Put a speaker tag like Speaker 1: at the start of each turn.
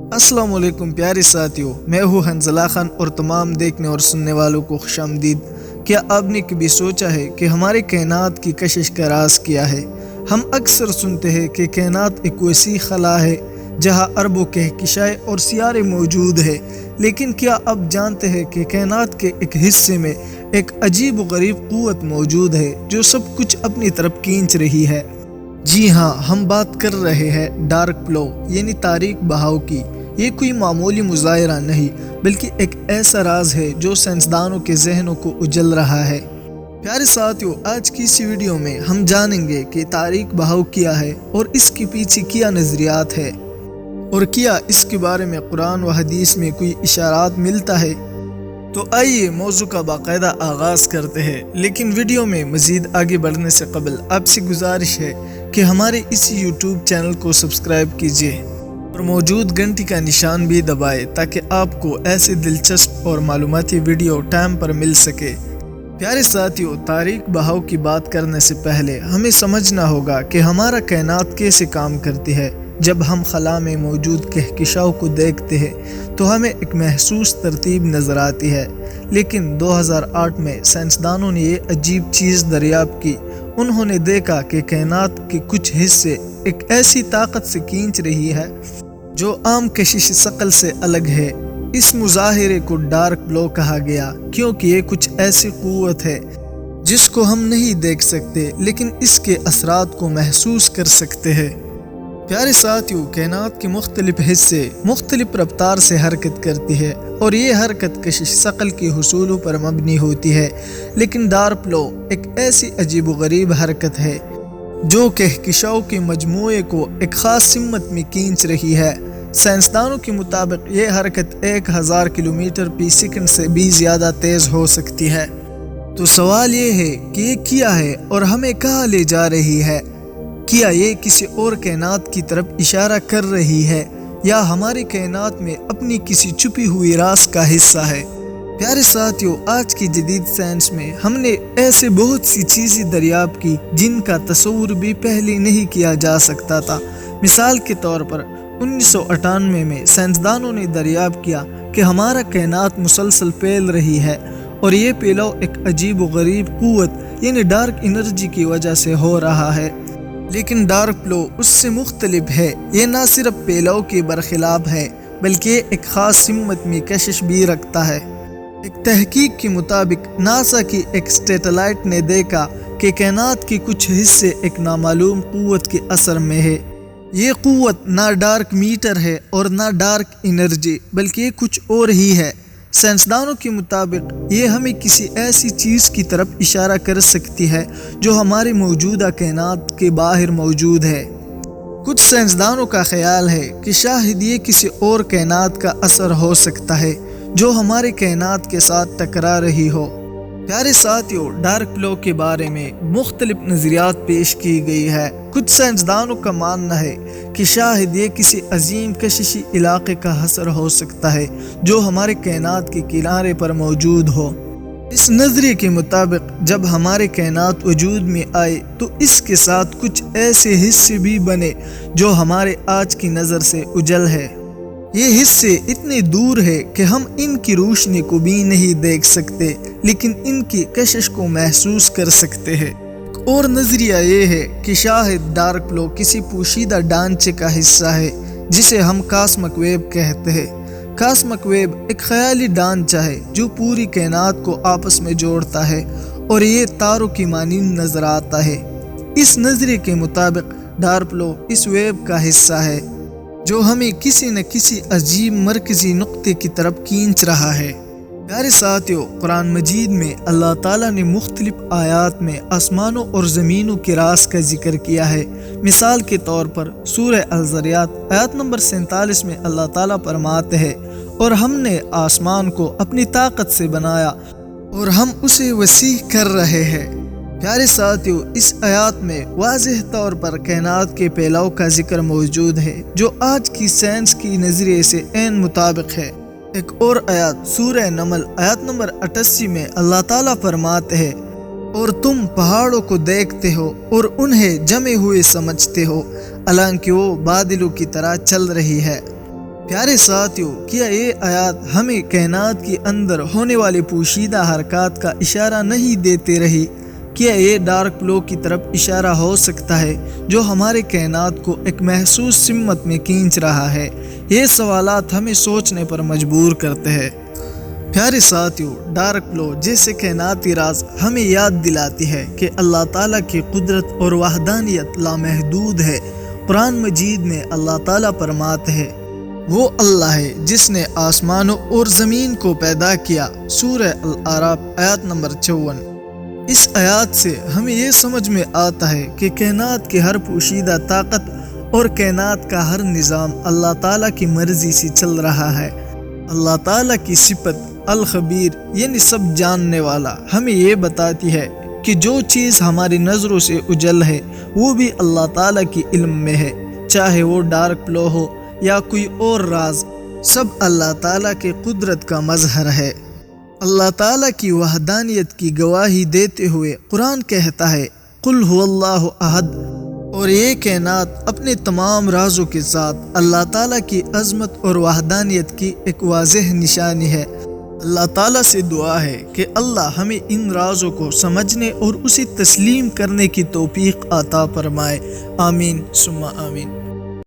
Speaker 1: अस्सलाम वालेकुम प्यारे साथियों, मैं हूँ हंज़ला खान और तमाम देखने और सुनने वालों को खुशामदीद। क्या आपने कभी सोचा है कि हमारे कायनात की कशिश का राज क्या है? हम अक्सर सुनते हैं कि कायनात एक वसी खला है जहाँ अरबों कहकशाएं और सियारे मौजूद है, लेकिन क्या आप जानते हैं कि कायनात के एक हिस्से में एक अजीब व गरीब क़ुव्वत मौजूद है जो सब कुछ अपनी तरफ खींच रही है। जी हाँ, हम बात कर रहे हैं डार्क फ्लो यानी तारीक बहाव की। ये कोई मामूली मुजाहिरा नहीं बल्कि एक ऐसा राज है जो साइंसदानों के जहनों को उजल रहा है। प्यारे साथियों, आज की इस वीडियो में हम जानेंगे कि तारीक बहाव क्या है और इसके पीछे क्या नजरियात है और क्या इसके बारे में कुरान व हदीस में कोई इशारात मिलता है। तो आइए मौजू का बाकायदा आगाज करते हैं, लेकिन वीडियो में मजीद आगे बढ़ने से कबल आपसे गुजारिश है कि हमारे इस यूट्यूब चैनल को सब्सक्राइब कीजिए और मौजूद घंटी का निशान भी दबाएं ताकि आपको ऐसे दिलचस्प और मालूमाती वीडियो टाइम पर मिल सके। प्यारे साथियों, तारीक बहाव की बात करने से पहले हमें समझना होगा कि हमारा कायनात कैसे काम करती है। जब हम खला में मौजूद कहकशाओं को देखते हैं तो हमें एक महसूस तरतीब नज़र आती है, लेकिन 2008 में साइंसदानों ने ये अजीब चीज़ दरियाफ्त की। उन्होंने देखा कि कायनात के कुछ हिस्से एक ऐसी ताकत से खींच रही है जो आम कशिश शकल से अलग है। इस मुजाहिरे को डार्क फ्लो कहा गया क्योंकि ये कुछ ऐसी क़ुव्वत है जिसको हम नहीं देख सकते लेकिन इसके असरात को महसूस कर सकते हैं। प्यारे साथियों, कायनात के मुख्तलिफ हिस्से मुख्तलिफ रफ्तार से हरकत करती है और ये हरकत कशिश शकल के हुसूलों पर मबनी होती है, लेकिन डार्क फ्लो एक ऐसी अजीब व गरीब हरकत है जो कहकशाओं के मजमूए को एक ख़ास सिमत में खींच रही है। साइंसदानों के मुताबिक ये हरकत 1000 किलोमीटर फी सेकंड से भी ज़्यादा तेज़ हो सकती है। तो सवाल ये है कि ये क्या है और हमें कहाँ ले जा रही है? क्या ये किसी और कायनात की तरफ इशारा कर रही है या हमारी कायनात में अपनी किसी छुपी हुई राज का हिस्सा है? प्यारे साथियों, आज की जदीद साइंस में हमने ऐसे बहुत सी चीज़ें दरियाफ्त की जिनका तस्वुर भी पहले नहीं किया जा सकता था। मिसाल के तौर पर 1998 में साइंसदानों ने दरियाफ्त किया कि हमारा कायनात मुसलसल फैल रही है और ये फैलाव एक अजीब व गरीब क़ुव्वत यानी डार्क एनर्जी की वजह से हो रहा है। लेकिन डार्क फ्लो उससे मुख्तलिफ है। ये ना सिर्फ फैलाव के बरखिलाफ है बल्कि एक ख़ास सिमत में कशिश भी रखता है। एक तहकीक के मुताबिक नासा की एक सैटेलाइट ने देखा कि कायनात के कुछ हिस्से एक नामालूम क़ुव्वत के असर में है। ये क़ुव्वत ना डार्क मीटर है और ना डार्क एनर्जी बल्कि ये कुछ और ही है। साइंसदानों के मुताबिक ये हमें किसी ऐसी चीज़ की तरफ इशारा कर सकती है जो हमारे मौजूदा कायनात के बाहर मौजूद है। कुछ साइंसदानों का ख्याल है कि शायद ये किसी और कायनात का असर हो सकता है जो हमारे कायनात के साथ टकरा रही हो। प्यारे साथियों, डार्क फ्लो के बारे में मुख्तलिफ नज़रियात पेश की गई है। कुछ साइंसदानों का मानना है कि शायद ये किसी अजीम कशिशी इलाके का असर हो सकता है जो हमारे कायनात के किनारे पर मौजूद हो। इस नज़रिए के मुताबिक जब हमारे कायनात वजूद में आए तो इसके साथ कुछ ऐसे हिस्से भी बने जो हमारे आज की नज़र से उजल है। ये हिस्से इतने दूर है कि हम इनकी रोशनी को भी नहीं देख सकते लेकिन इनकी कशिश को महसूस कर सकते हैं। और नज़रिया ये है कि शायद डार्क फ्लो किसी पोशीदा ढांचे का हिस्सा है जिसे हम कॉस्मिक वेब कहते हैं। कॉस्मिक वेब एक ख्याली ढांचा है जो पूरी कायनात को आपस में जोड़ता है और ये तारों की मानिंद नजर आता है। इस नज़रिए के मुताबिक डार्क फ्लो इस वेब का हिस्सा है जो हमें किसी न किसी अजीब मरकजी नुक्ते की तरफ खींच रहा है। प्यारे साथियों, कुरान मजीद में अल्लाह ताला ने मुख्तलिफ आयात में आसमानों और ज़मीनों के राज का जिक्र किया है। मिसाल के तौर पर सूरह अल-ज़रियात आयत नंबर 47 में अल्लाह ताला फरमाते हैं, और हमने आसमान को अपनी ताकत से बनाया और हम उसे वसीह कर रहे हैं। प्यारे साथियों, इस आयत में वाज़ेह तौर पर कायनात के फैलाव का जिक्र मौजूद है जो आज की साइंस की नज़रिए से ऐन मुताबिक है। एक और आयत सूरह नमल आयत नंबर 88 में अल्लाह ताला फरमाते हैं, और तुम पहाड़ों को देखते हो और उन्हें जमे हुए समझते हो, हालांकि वो बादलों की तरह चल रही है। پیارے ساتھیوں، کیا یہ آیات ہمیں کائنات کے اندر ہونے والے پوشیدہ حرکات کا اشارہ نہیں دیتے رہی؟ کیا یہ ڈارک پلو کی طرف اشارہ ہو سکتا ہے جو ہمارے کائنات کو ایک محسوس سمت میں کھینچ رہا ہے؟ یہ سوالات ہمیں سوچنے پر مجبور کرتے ہیں۔ پیارے ساتھیوں، ڈارک پلو جیسے کائناتی راز ہمیں یاد دلاتی ہے کہ اللہ تعالیٰ کی قدرت اور وحدانیت لامحدود ہے۔ قرآن مجید میں اللہ تعالیٰ فرماتے ہیں، وہ اللہ ہے جس نے آسمانوں اور زمین کو پیدا کیا۔ سورہ الاعراف آیت نمبر 54۔ اس آیات سے ہمیں یہ سمجھ میں آتا ہے کہ کائنات کی ہر پوشیدہ طاقت اور کائنات کا ہر نظام اللہ تعالیٰ کی مرضی سے چل رہا ہے۔ اللہ تعالیٰ کی صفت الخبیر یعنی سب جاننے والا ہمیں یہ بتاتی ہے کہ جو چیز ہماری نظروں سے اجل ہے وہ بھی اللہ تعالیٰ کی علم میں ہے، چاہے وہ ڈارک پلو ہو یا کوئی اور راز، سب اللہ تعالیٰ کی قدرت کا مظہر ہے۔ اللہ تعالیٰ کی وحدانیت کی گواہی دیتے ہوئے قرآن کہتا ہے، قل هو اللہ احد، اور یہ کائنات اپنے تمام رازوں کے ساتھ اللہ تعالیٰ کی عظمت اور وحدانیت کی ایک واضح نشانی ہے۔ اللہ تعالیٰ سے دعا ہے کہ اللہ ہمیں ان رازوں کو سمجھنے اور اسے تسلیم کرنے کی توفیق عطا فرمائے۔ آمین ثم آمین۔